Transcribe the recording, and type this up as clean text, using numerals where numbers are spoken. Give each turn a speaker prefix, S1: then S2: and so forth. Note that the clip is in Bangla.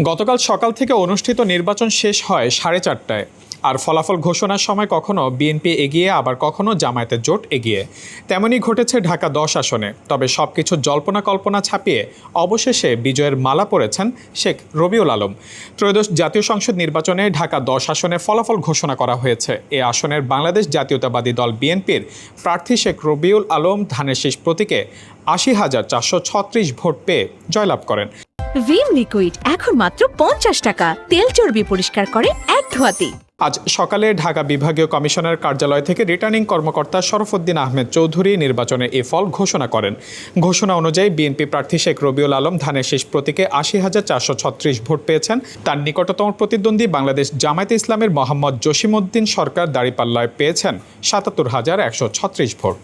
S1: গতকাল সকাল থেকে অনুষ্ঠিত নির্বাচন শেষ হয় 4:30টায়। আর ফলাফল ঘোষণার সময় কখনো বিএনপি এগিয়ে, আবার কখনো জামায়াতের জোট এগিয়ে। তেমনই ঘটেছে ঢাকা 10 আসনে। তবে সবকিছু জল্পনা কল্পনা ছাপিয়ে অবশেষে বিজয়ের মালা পড়েছেন শেখ রবিউল আলম। ত্রয়োদশ জাতীয় সংসদ নির্বাচনে ঢাকা 10 আসনে ফলাফল ঘোষণা করা হয়েছে। এ আসনের বাংলাদেশ জাতীয়তাবাদী দল বিএনপির প্রার্থী শেখ রবিউল আলম ধানের শীষ প্রতীকে 80,436 ভোট পেয়ে জয়লাভ করেন।
S2: ভিম লিকুইড এখন মাত্র 50 টাকা, তেল চর্বি পরিষ্কার করে এক ধোয়াতেই।
S1: আজ সকালে ঢাকা বিভাগীয় কমিশনার কার্যালয় থেকে রিটার্নিং কর্মকর্তা শরফুদ্দিন আহমেদ চৌধুরী নির্বাচনে এ ফল ঘোষণা করেন। ঘোষণা অনুযায়ী বিএনপি প্রার্থী শেখ রবিউল আলম ধানের শীষ প্রতীকে 80,436 ভোট পেয়েছেন। তার নিকটতম প্রতিদ্বন্দ্বী বাংলাদেশ জামায়াতে ইসলামের মোহাম্মদ জসিমউদ্দিন সরকার দাঁড়িপাল্লায় পেয়েছেন 77,136 ভোট।